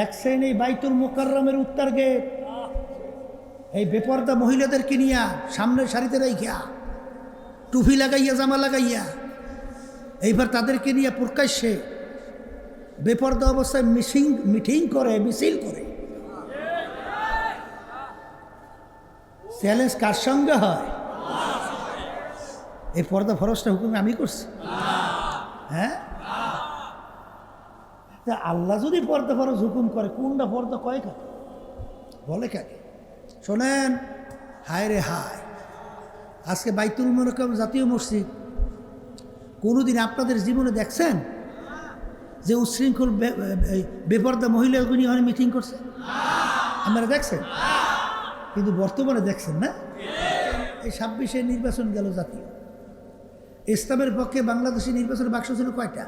এক শ্রেণী এই বাইতুল মোকাররমের উত্তর গেট এই বেপর্দা মহিলাদেরকে নিয়া সামনের সারিতে রাইখা টুপি লাগাইয়া জামা লাগাইয়া এইবার তাদেরকে নিয়ে প্রকাশ্যে বেপর্দা অবস্থায় মিটিং করে, মিছিল করে। চ্যালেঞ্জ কার সঙ্গে হয়? এই পর্দা ফরজটা হুকুম আমি করছি? হ্যাঁ, তা আল্লাহ যদি পর্দা ফরজ হুকুম করে, কোনটা পর্দা কয় কাকে বলে কাকে? শোনেন, হায় রে হায়, আজকে বাইতুল মোকাররম জাতীয় মসজিদ কোনোদিন আপনাদের জীবনে দেখছেন যে উচ্ছৃঙ্খল বেপর্দা মহিলাগুলি ওখানে মিটিং করছে? আপনারা দেখছেন? কিন্তু বর্তমানে দেখছেন না? এই 26-এ নির্বাচন গেল জাতীয়, ইসলামের পক্ষে বাংলাদেশি নির্বাচনের বাক্স ছিল কয়টা?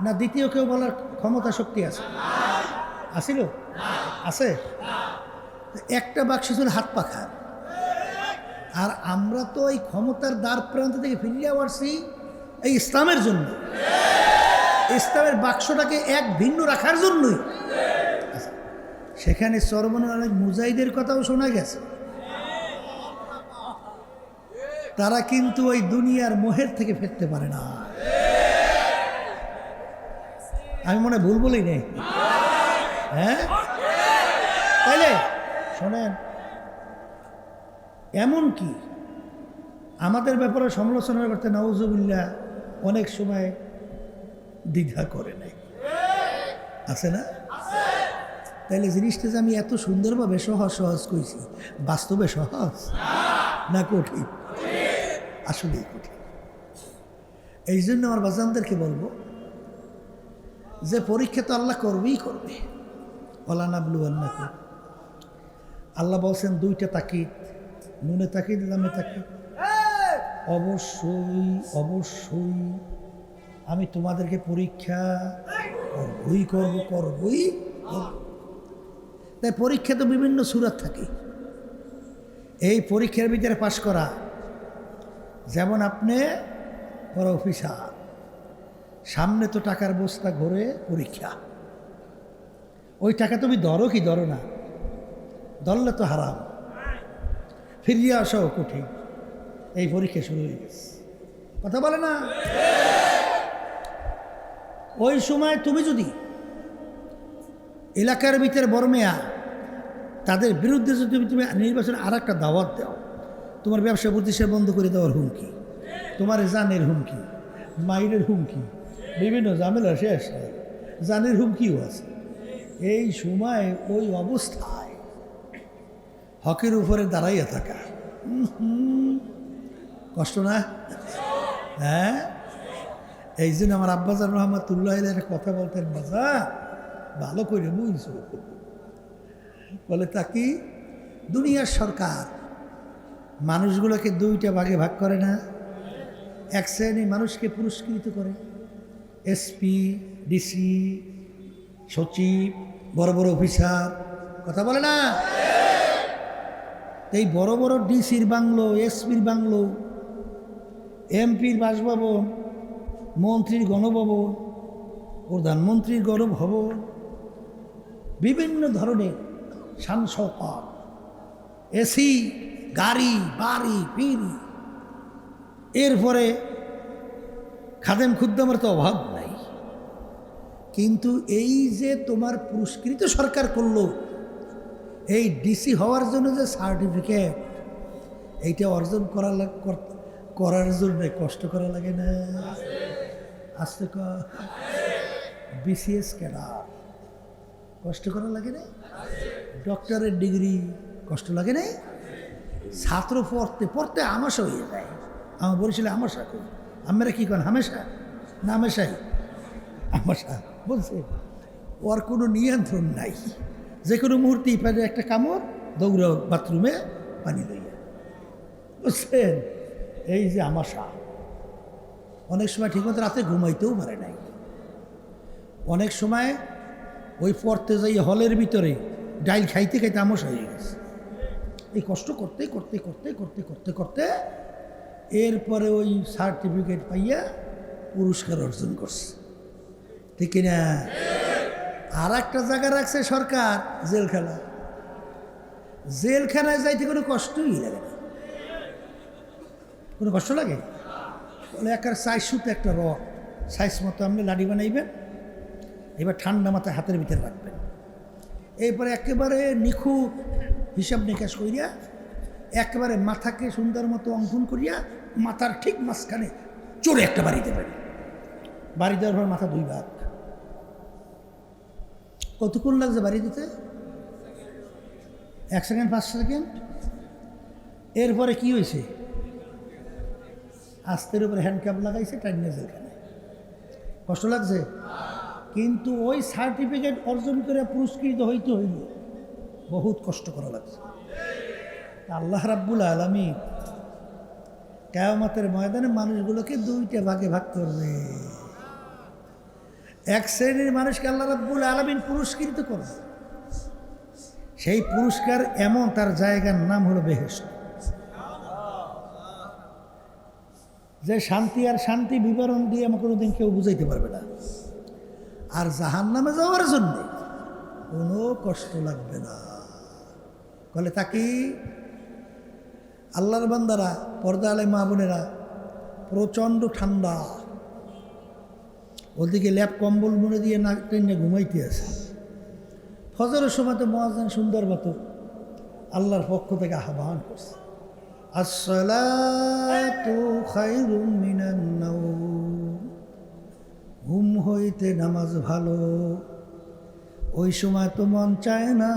না দ্বিতীয় কেউ বলার ক্ষমতা শক্তি আছে? আছিল? আছে? একটা বাক্স ছিল হাত পাখার। আর আমরা তো এই ক্ষমতার দ্বার প্রান্ত থেকে ফিরিয়ে আসছি এই ইসলামের জন্য, ইসলামের বাক্সটাকে এক ভিন্ন রাখার জন্যই। সেখানে চরমনের অনেক মুজাহিদের কথাও শোনা গেছে। তারা কিন্তু ওই দুনিয়ার মোহের থেকে ফিরতে পারে না। আমি মনে ভুল বলি নেই? হ্যাঁ, তাইলে শোনেন, এমন কি আমাদের ব্যাপারে সমালোচনা করতে নাউজুবিল্লাহ অনেক সময় দ্বিধা করে নাই, আছে না? তাইলে জিনিসটা যে আমি এত সুন্দরভাবে সহজ সহজ কইছি, বাস্তবে সহজ না কঠিন? আসলেই কঠিন। এই জন্য আমার বাজানদেরকে বলবো যে পরীক্ষা তো আল্লাহ করবেই করবে। ওয়ালানাবলুয়ান্নাকুম, আল্লাহ বলছেন দুইটা তাকিদ, নুনে তাকিদ, লামে তাকিদ। অবশ্যই অবশ্যই আমি তোমাদেরকে পরীক্ষা করবই করবই। তাই পরীক্ষা তো বিভিন্ন সূরা থাকে। এই পরীক্ষার ভিতরে পাশ করা, যেমন আপনি বড় অফিসার, সামনে তো টাকার বস্তা ঘুরে পরীক্ষা, ওই টাকা তুমি ধরো কি ধরো না? ধরলে তো হারাম, ফিরিয়ে আসাও কঠিন। এই পরীক্ষা শুরু হয়ে গেছে, কথা বলে না? ওই সময় তুমি যদি এলাকার ভিতরে বড় মেয়া, তাদের বিরুদ্ধে যদি তুমি নির্বাচনে আর একটা দাওয়াত দাও, তোমার ব্যবসা প্রতিষ্ঠান বন্ধ করে দেওয়ার হুমকি, তোমার জানের হুমকি, মাইরের হুমকি, বিভিন্ন ঝামেলা শেষ, জানের হুমকিও আছে। এই সময় ওই অবস্থায় হকের উপরে দাঁড়াইয়া থাকা কষ্ট না? হ্যাঁ, এই জন্য আমার আব্বাজান রহমাতুল্লাহ কথা বলতেন, বাজা ভালো করে বুঝছো, বলে তা কি দুনিয়ার সরকার মানুষগুলোকে দুইটা ভাগে ভাগ করে না? এক শ্রেণী মানুষকে পুরস্কৃত করে, এসপি, ডিসি, সচিব, বড় বড় অফিসার, কথা বলে না? এই বড় বড় ডিসির বাংলো, এসপির বাংলো, এমপির বাসভবন, মন্ত্রীর গণভবন, প্রধানমন্ত্রীর গণভবন, বিভিন্ন ধরনের শান শওকত, এসি, গাড়ি, বাড়ি, পিড়ি, এরপরে খাদেম খুদ্দামের তো অভাব নাই। কিন্তু এই যে তোমার পুরস্কৃত সরকার করলো, এই ডিসি হওয়ার জন্য যে সার্টিফিকেট, এইটা অর্জন করার জন্য কষ্ট করা লাগে না? আসতে বিসিএস ক্যাডার কষ্ট করা লাগে না? ডক্টরের ডিগ্রি কষ্ট লাগে না? ছাত্র পড়তে পড়তে আমাশা হয়ে যায়। আমার বলছিল আমাশা করি, আমরা কি করেন হামেশা না হামেশাই আমাশা বলছে, ওর কোনো নিয়ন্ত্রণ নাই, যে কোনো মুহূর্তেই পারে একটা কামড়, দৌড়াও বাথরুমে পানি লইয়া, বুঝছেন? এই যে আমাশা, অনেক সময় ঠিকমতো রাতে ঘুমাইতেও পারে নাই, অনেক সময় ওই পড়তে যাই হলের ভিতরে ডাইল খাইতে খাইতে আমাশা হয়ে গেছে। এই কষ্ট করতে করতে করতে করতে করতে করতে এরপরে ওই সার্টিফিকেট পাইয়া পুরস্কার অর্জন করছে, ঠিক কিনা? আর একটা জায়গা রাখছে সরকার জেলখানা। জেলখানায় যাইতে কোনো কষ্টই লাগে না। কোনো কষ্ট লাগে? বলে একটা সাইজ সুতো একটা রড সাইজ মতো আপনি লাডি বানাইবেন, এবার ঠান্ডা মাথায় হাতের ভিতরে রাখবেন, এরপরে একেবারে নিখুঁত হিসাব নিকাশ করিয়া একেবারে মাথাকে সুন্দর মতো অঙ্কন করিয়া মাথার ঠিক মাঝখানে চোরে একটা বাড়ি দেবেন। বাড়ি দেওয়ার পর মাথা 2 ভাগ। কতক্ষণ লাগছে বাড়ি দিতে? 1 সেকেন্ড 5 সেকেন্ড। এরপরে কি হয়েছে? আস্তের উপরে হ্যান্ডক্যাপ লাগাইছে, টাইনে জেলখানে। কষ্ট লাগছে? কিন্তু ওই সার্টিফিকেট অর্জন করে পুরস্কৃত হইতে হইল বহুত কষ্ট করা লাগছে। আল্লাহ রাব্বুল আলামিন কিয়ামতের ময়দানে মানুষগুলোকে 2টা ভাগে ভাগ করবে। এক শ্রেণীর মানুষকে আল্লাহ রাব্বুল আলামিন পুরস্কৃত করবে। সেই পুরস্কার এমন, তার জায়গার নাম হলো বেহেশত। যে শান্তি আর শান্তি বিবরণ দিয়ে আমার কোনোদিন কেউ বুঝাইতে পারবে না। আর জাহান্নামে যাওয়ার জন্য কোনো কষ্ট লাগবে না। বলে তাকে আল্লাহর বান্দারা, পর্দা আলে মা বোনেরা, প্রচণ্ড ঠান্ডা, ওদিকে ল্যাপ কম্বল মুড়ে দিয়ে নাক টেনে ঘুমাইতে আছে। ফজরের সময় তো মুয়াজ্জিন সুন্দর মতো আল্লাহর পক্ষ থেকে আহ্বান করছে, আসসালাতু খায়রুম মিনান নাওম, ঘুম হইতে নামাজ ভালো। ওই সময় তো মন চায় না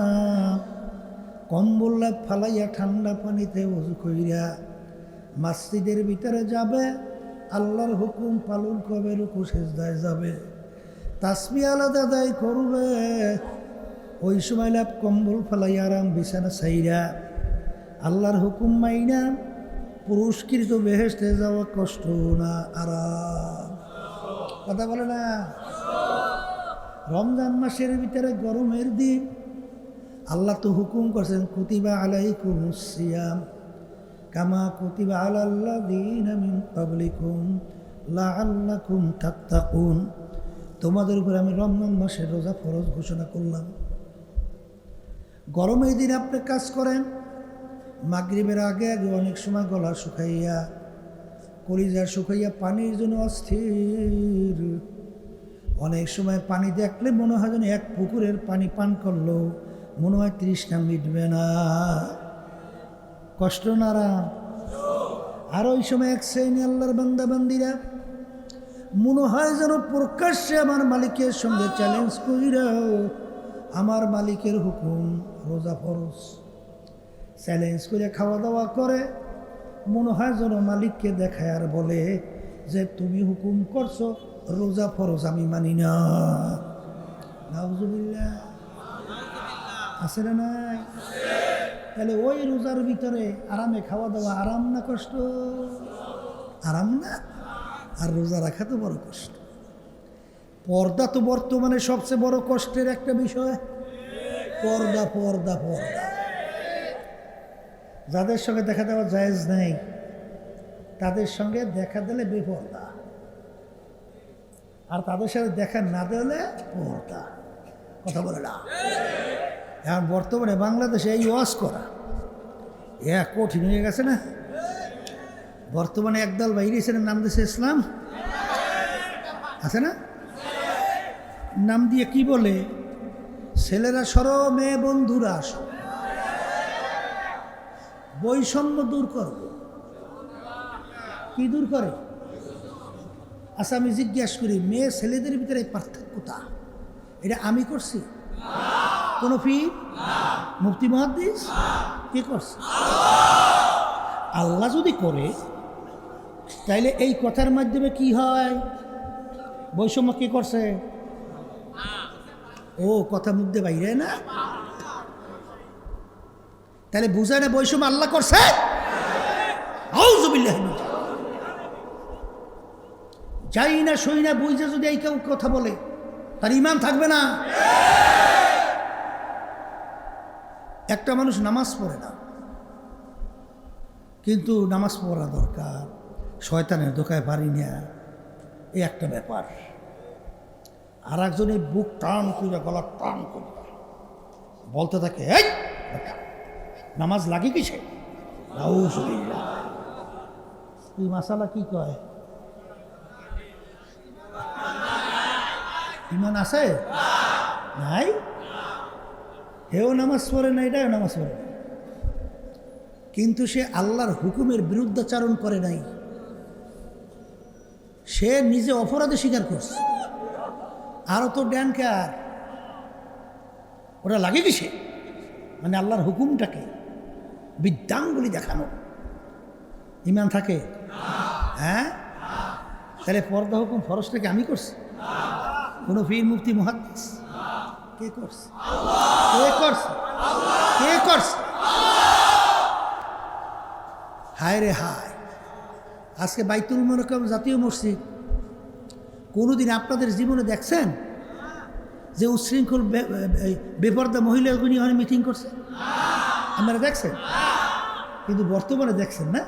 কম্বল ল্যাপ ফালাইয়া ঠান্ডা পানিতে ওযু কইরা মসজিদের ভিতরে যাবে, আল্লাহর হুকুম পালন করবে, রুকু সিজদায় যাবে, তাসবিহ আলাদা আদায় করবে। ওই সময় ল্যাপ কম্বল ফালাইয়া আরাম বিছানা ছাইরা আল্লাহর হুকুম মাইনা পুরস্কৃত বেহেশতে যাওয়া কষ্ট না আরাম? কথা বলে না? রমজান মাসের ভিতরে গরমের দিন আল্লাহ তো হুকুম করছেন, কুতিবা আলাইকুমুস সিয়াম কামা কুতিবা আলাল্লাযীনা মিন ক্বাবলিকুম লাআল্লাকুম তাত্তাকুন। তোমাদের উপর আমি রমজান মাসের রোজা ফরজ ঘোষণা করলাম। গরমের দিন আপনি কাজ করেন, মাগরিবের আগে আগে অনেক সময় গলা শুকাইয়া, কলিজা শুকাইয়া পানির জন্য অস্থির। অনেক সময় পানি দেখলে মনে হয় যেন এক পুকুরের পানি পান করলো মনে হয় তৃষ্ণা মিটবে না। কষ্ট না আরাম? আর ওই সময় এক শ্রেণী আল্লাহর বান্দা বান্দিরা মনে হয় যেন প্রকাশ্যে আমার মালিকের সঙ্গে চ্যালেঞ্জ কইরাও আমার মালিকের হুকুম রোজা ফরজ চ্যালেঞ্জ করে খাওয়া দাওয়া করে। মনে হয় যেন মালিককে দেখায় আর বলে যে তুমি হুকুম করছো রোজা ফরজ, আমি মানি না। নাউজুবিল্লাহ। আছে না নাই? তাহলে ওই রোজার ভিতরে আরামে খাওয়া দাওয়া আরাম না কষ্ট? আরাম না? আর রোজা রাখা তো বড় কষ্ট। পর্দা তো বর্তমানে সবচেয়ে বড় কষ্টের একটা বিষয়। পর্দা পর্দা পর্দা। যাদের সঙ্গে দেখা দেওয়া জায়েজ নেই তাদের সঙ্গে দেখা দিলে বেপর্দা, আর তাদের সাথে দেখা না দিলে পর্দা। কথা বলে না? এখন বর্তমানে বাংলাদেশে এই ওয়াজ করা কঠিন হয়ে গেছে না? বর্তমানে একদল বাইরেছেন, নাম দিয়েছে ইসলাম, আছে না? নাম দিয়ে কি বলে, ছেলেরা সরো, মেয়ে বন্ধুরা আসো, বৈষম্য দূর করবো। কি দূর করে? আচ্ছা আমি জিজ্ঞাসা করি, মেয়ে ছেলেদের ভিতরে পার্থক্যতা এটা আমি করছি? কোন পীর, মুফতি, মুহাদ্দিস কে করছে? আল্লাহ যদি করে তাইলে এই কথার মাধ্যমে কি হয়? বৈষম্য কে করছে? ও কথা মুখ দিয়ে বাইরে না? তাহলে বুঝায় না বৈষম্য আল্লাহ করছে? আউযুবিল্লাহ। যাই না সই না বুঝে যদি এই কেউ কথা বলে তার ঈমান থাকবে না। একটা মানুষ নামাজ পড়ে না, কিন্তু নামাজ পড়া দরকার, শয়তানের ধোকায় পারি না, এই একটা ব্যাপার। আর একজনে বুক টান করে গলা টান করে বলতে থাকে, এই বেটা, নামাজ লাগে কিসে? নাউজুবিল্লাহ। এই মাসালা কি কয়? ইমান আছে নাই? হেও নামাজ পড়ে না, এটাও নামাজ পড়ে না, কিন্তু সে আল্লাহর হুকুমের বিরুদ্ধাচারণ করে নাই, সে নিজে অপরাধে স্বীকার করছে। আরও তো ড্যান কার, ওটা লাগে কিসে? মানে আল্লাহর হুকুমটাকে বিদ্যাঙ্গুলি দেখানো। ইমান থাকে? হ্যাঁ। তাহলে পর্দা হুকুম ফরজটাকে আমি করছি? কোনো পীর মুফতি মুহাদ্দিস? কে করছে? কে করছে? কে করছে? হায় রে হায়, আজকে বাইতুল মুকাররম জাতীয় মসজিদ কোনোদিন আপনাদের জীবনে দেখছেন যে উচ্ছৃঙ্খল বেপর্দা মহিলাগুলি ওখানে মিটিং করছে? আপনারা দেখছেন? কিন্তু বর্তমানে দেখছেন না?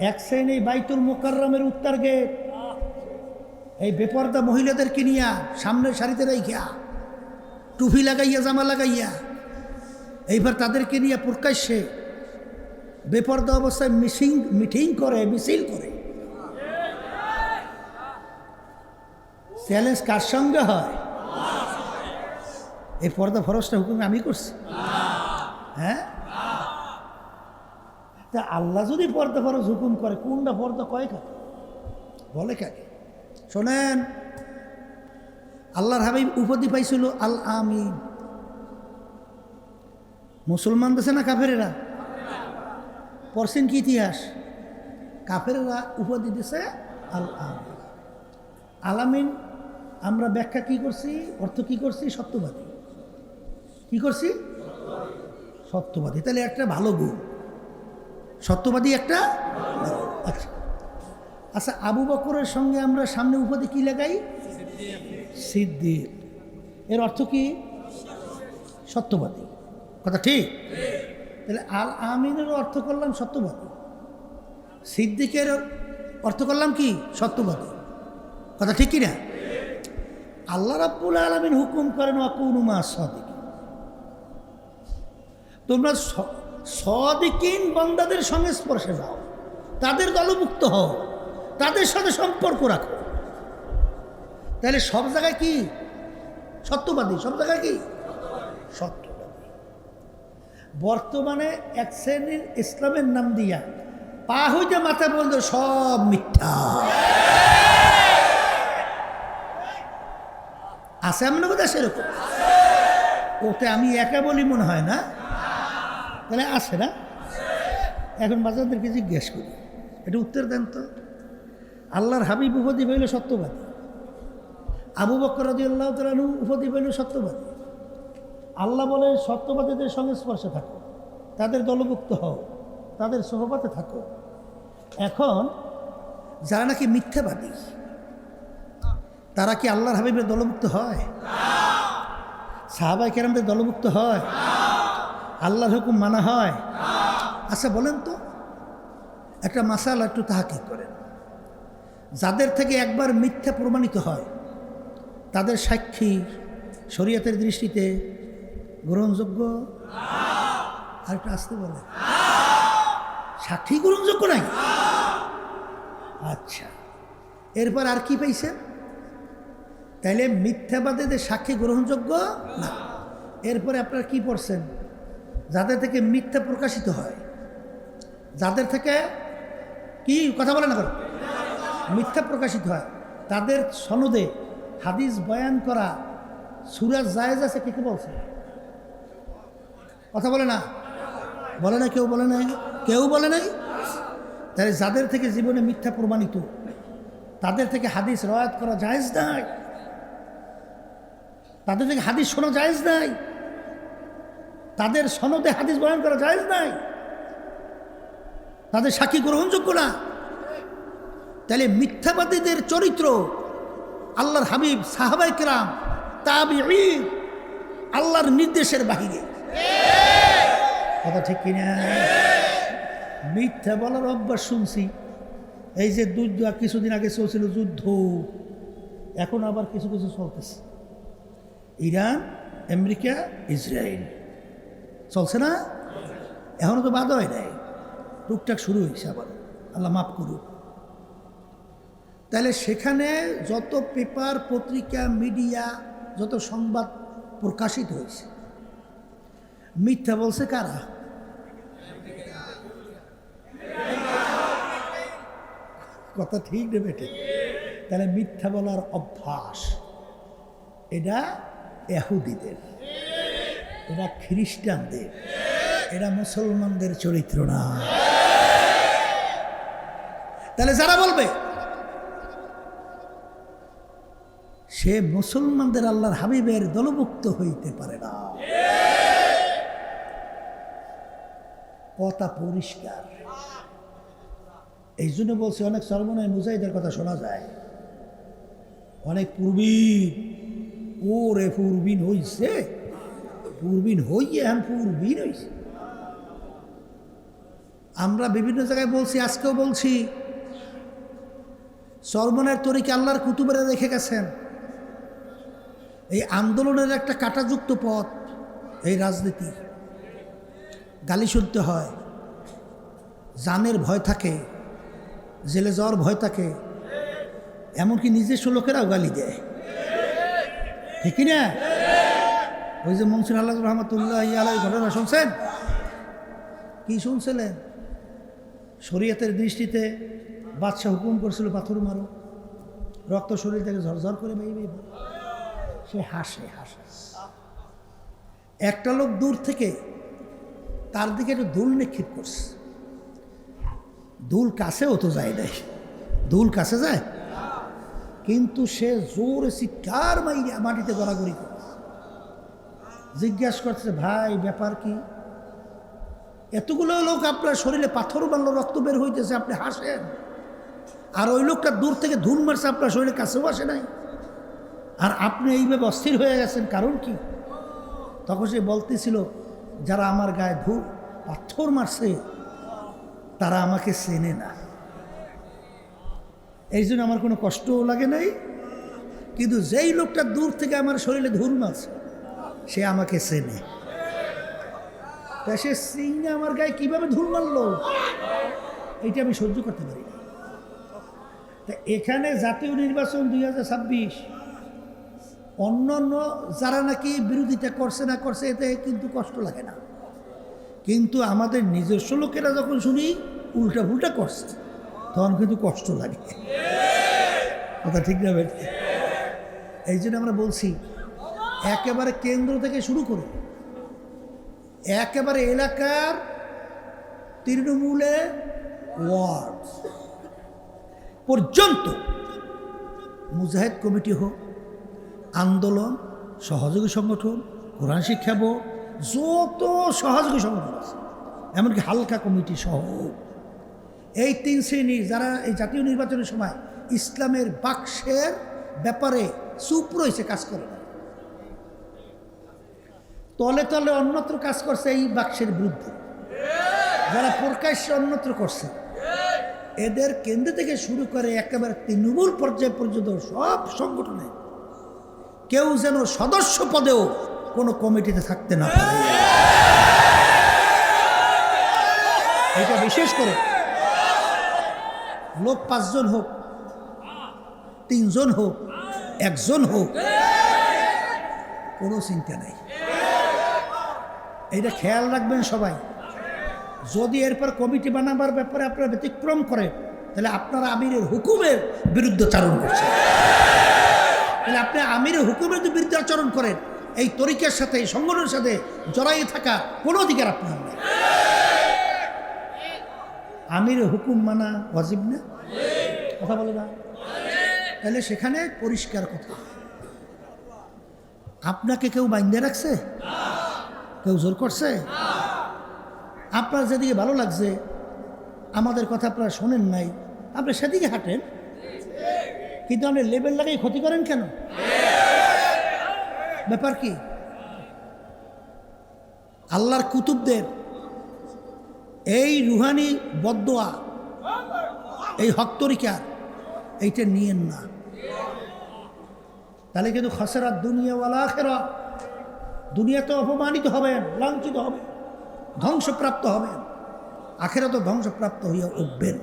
এক শ্রেণী বাইতুল মুকাররমের উত্তর গেট এই বেপর্দা মহিলাদেরকে নিয়া সামনের সারিতে রাইখা, টুপি লাগাইয়া, জামা লাগাইয়া, এইবার তাদেরকে নিয়ে প্রকাশ্যে বেপর্দা অবস্থায় মিটিং করে, মিছিল করে। চ্যালেঞ্জ কার সঙ্গে হয়? এই পর্দা ফরজটা হুকুম আমি করছি? হ্যাঁ। তা আল্লাহ যদি পর্দা ফরজ হুকুম করে, কোনটা পর্দা কয় কাকে বলে কাকে? শোনেন, আল্লাহর হাবিব উপাধি পাইছিল আল আমিন। মুসলমান দেশে না কাফেরেরা? পড়ছেন কি ইতিহাস? কাফেরেরা উপাধি দিছে আল আমিন। আলামিন আমরা ব্যাখ্যা কি করছি, অর্থ কি করছি? সত্যবাদী। কি করছি? সত্যবাদী। তাহলে একটা ভালো গুণ, সত্যবাদী একটা। আচ্ছা আচ্ছা, আবু বকরের সঙ্গে আমরা সামনে উপাধি কি লাগাই? সিদ্দিক। এর অর্থ কি? সত্যবাদী। কথা ঠিক? তাহলে আল আমিনের অর্থ করলাম সত্যবাদী, সিদ্দিকের অর্থ করলাম কি? সত্যবাদী। কথা ঠিক কিনা? আল্লাহ রাব্বুল আলামিন হুকুম করেন ওয়াকুনু মা সাদিকিন, তোমরা সাদিকিন বান্দাদের সংস্পর্শে যাও, তাদের দলভুক্ত হও, তাদের সাথে সম্পর্ক রাখো। তাহলে সব জায়গায় কি? সত্যবাদী। সব জায়গায় কি? সত্যবাদী। বর্তমানে এক শ্রেণীর ইসলামের নাম দিয়া পা হইতে মাথা বলতো সব মিথ্যা আছে। এমন কথা সেরকম ওতে আমি একা বলি মনে হয় না? তাহলে আছে না? এখন বাচ্চাদেরকে জিজ্ঞেস করি, এটা উত্তর দেন তো। আল্লাহর হাবিব উপাধি হইল সত্যবাদী, আবু বকর রাদিয়াল্লাহু তাআলা আনহু উপাধি হইল সত্যবাদী। আল্লাহ বলে সত্যবাদীদের সংস্পর্শে থাকো, তাদের দলভুক্ত হও, তাদের সহবতে থাকো। এখন যারা নাকি মিথ্যাবাদী, তারা কি আল্লাহর হাবিবের দলভুক্ত হয়? সাহাবায়ে কেরামদের দলভুক্ত হয়? আল্লাহর হুকুম মানা হয়? আচ্ছা বলেন তো, একটা মাসালা একটু তাহাকিক করেন। যাদের থেকে একবার মিথ্যা প্রমাণিত হয়, তাদের সাক্ষী শরীয়তের দৃষ্টিতে গ্রহণযোগ্য? আর একটু আসতে বলে, সাক্ষী গ্রহণযোগ্য নাই? আচ্ছা, এরপর আর কি পাইছেন? তাইলে মিথ্যাবাদীদের সাক্ষী গ্রহণযোগ্য না। এরপরে আপনারা কি পড়ছেন? যাদের থেকে মিথ্যা প্রকাশিত হয়, যাদের থেকে কি কথা বলে না করো, মিথ্যা প্রকাশিত হয়, তাদের সনদে হাদিস বয়ান করা সূরা জায়েজ আছে। কে কে বলছে? কথা বলে না, বলে না, কেউ বলে নাই, কেউ বলে নাই। তাহলে যাদের থেকে জীবনে মিথ্যা প্রমাণিত, তাদের থেকে হাদিস রওয়ায়াত করা জায়েজ নাই, তাদের থেকে হাদিস শোনা জায়েজ নাই, তাদের সনদে হাদিস বয়ান করা জায়েজ নাই, তাদের সাক্ষী গ্রহণযোগ্য না। তাহলে মিথ্যাবাদীদের চরিত্র আল্লাহর হাবিব, সাহাবায়ে কেরাম, তাবিঈন আল্লাহর নির্দেশের বাহিরে। কথা ঠিক কিনা? মিথ্যা বলার অভ্যাস শুনছি। এই যে যুদ্ধ কিছুদিন আগে চলছিল, যুদ্ধ এখন আবার কিছু কিছু চলতেছে, ইরান, আমেরিকা, ইসরায়েল চলছে না? এখনো তো বাদ হয় নাই, টুকটাক শুরু হয়েছে আবার, আল্লাহ মাফ করুক। তাহলে সেখানে যত পেপার, পত্রিকা, মিডিয়া, যত সংবাদ প্রকাশিত হয়েছে, মিথ্যা বলছে কারা? কথা ঠিক নেবে ঠিক। তাহলে মিথ্যা বলার অভ্যাস এটা ইহুদিদের, এটা খ্রিস্টানদের, এটা মুসলমানদের চরিত্র না। তাহলে যারা বলবে সে মুসলমানদের আল্লাহর হাবিবের দলভুক্ত হইতে পারে না, কথা পরিষ্কার। এই জন্য বলছে, অনেক সর্বনয় মুজাহিদের কথা শোনা যায়, অনেক পূর্বীন, ওরে পূর্বীন হইছে, পূর্বীন হইয়ে এখন পূর্বীন হইছে। আমরা বিভিন্ন জায়গায় বলছি, আজকেও বলছি, সর্বনের তরিকা আল্লাহর কুতুবেরা রেখে গেছেন। এই আন্দোলনের একটা কাঁটাযুক্ত পথ এই রাজনীতি। গালি শুনতে হয়, জানের ভয় থাকে, জেলে যাওয়ার ভয় থাকে, এমনকি নিজস্ব লোকেরাও গালি দেয়, ঠিক না? ওই যে মনসুর আল্লাহ রহমতুল্লাহ আলাই ঘটনা শুনছেন? কি শুনছিলেন? শরীয়তের দৃষ্টিতে বাদশাহ হুকুম করছিল পাথর মারো, রক্ত শরীর থেকে ঝরঝর করে বেরিয়ে, সে হাসে হাসে। একটা লোক দূর থেকে তার দিকে একটু ধুল নিক্ষেপ করছে, ধুল কাছেও তো যায় নাই, ধুল কাছে যায়, কিন্তু সে জোরে চিৎকার মাইরা মাটিতে গড়াগড়ি করে জিজ্ঞাসা করছে, ভাই ব্যাপার কি? এতগুলো লোক আপনার শরীরে পাথর মারলো, রক্ত বের হইতেছে, আপনি হাসেন, আর ওই লোকটা দূর থেকে ধুল মারছে, আপনার শরীরে কাছেও আসে নাই, আর আপনি এইভাবে অস্থির হয়ে গেছেন, কারণ কি? তখন সে বলতেছিল, যারা আমার গায়ে ধুল পাথর মারছে তারা আমাকে চেনে না, এই জন্য আমার কোনো কষ্টও লাগে নাই, কিন্তু যেই লোকটা দূর থেকে আমার শরীরে ধুল মারছে সে আমাকে চেনে। তা সে চিনে আমার গায়ে কিভাবে ধুল মারলো, এইটা আমি সহ্য করতে পারি না। তা এখানে জাতীয় নির্বাচন 2026, অন্যান্য যারা নাকি বিরোধিতা করছে না করছে এতে কিন্তু কষ্ট লাগে না, কিন্তু আমাদের নিজস্ব লোকেরা যখন শুনি উল্টা ফুলটা করছে তখন কিন্তু কষ্ট লাগে, কথা ঠিক না বেটে? এই জন্য আমরা বলছি, একেবারে কেন্দ্র থেকে শুরু করে একেবারে এলাকার তৃণমূলে ওয়ার্ড পর্যন্ত মুজাহিদ কমিটি হোক, আন্দোলন, সহযোগী সংগঠন, কোরআন শিক্ষা বোর্ড, যত সহযোগী সংগঠন আছে, এমনকি হালকা কমিটি সহ, এই 3 শ্রেণীর যারা এই জাতীয় নির্বাচনের সময় ইসলামের বাক্সের ব্যাপারে চুপ রয়েছে, কাজ করে না, তলে তলে অন্যত্র কাজ করছে এই বাক্সের বিরুদ্ধে, যারা প্রকাশ্যে অন্যত্র করছে, এদের কেন্দ্র থেকে শুরু করে একেবারে তৃণমূল পর্যায় পর্যন্ত সব সংগঠনে কেউ যেন সদস্য পদেও কোনো কমিটিতে থাকতে না পারে। এটা বিশেষ করে লোক 5 জন হোক, 3 জন হোক, 1 জন হোক, কোনো চিন্তা নাই। এইটা খেয়াল রাখবেন সবাই। যদি এরপর কমিটি বানাবার ব্যাপারে আপনারা ব্যতিক্রম করেন, তাহলে আপনারা আমিরের হুকুমের বিরুদ্ধে আচরণ করছেন। তাহলে আপনি আমিরের হুকুমের বিরুদ্ধে আচরণ করেন, এই তরিকার সাথে, এই সংগঠনের সাথে জড়াই থাকা কোনো অধিকার আপনার নেই। আমিরের হুকুম মানা ওয়াজিব না? কথা বলে না? তাহলে সেখানে পরিষ্কার কথা, আপনাকে কেউ বাইন্ধে রাখছে? কেউ জোর করছে? আপনার যেদিকে ভালো লাগছে, আমাদের কথা আপনারা শোনেন নাই, আপনি সেদিকে হাঁটেন, কিন্তু আপনি লেবেল লাগাই ক্ষতি করেন কেন? ব্যাপার কি? আল্লাহর কুতুবদের এই রুহানি বদদোয়া, এই হক তরিকা, এইটা নিয়েন না। তাহলে কিন্তু খাসেরাত দুনিয়া ওয়াল আখিরা, দুনিয়াতে অপমানিত হবেন, লাঞ্ছিত হবেন, ধ্বংসপ্রাপ্ত হবেন, আখিরাতে ধ্বংসপ্রাপ্ত হইয়া উঠবেন।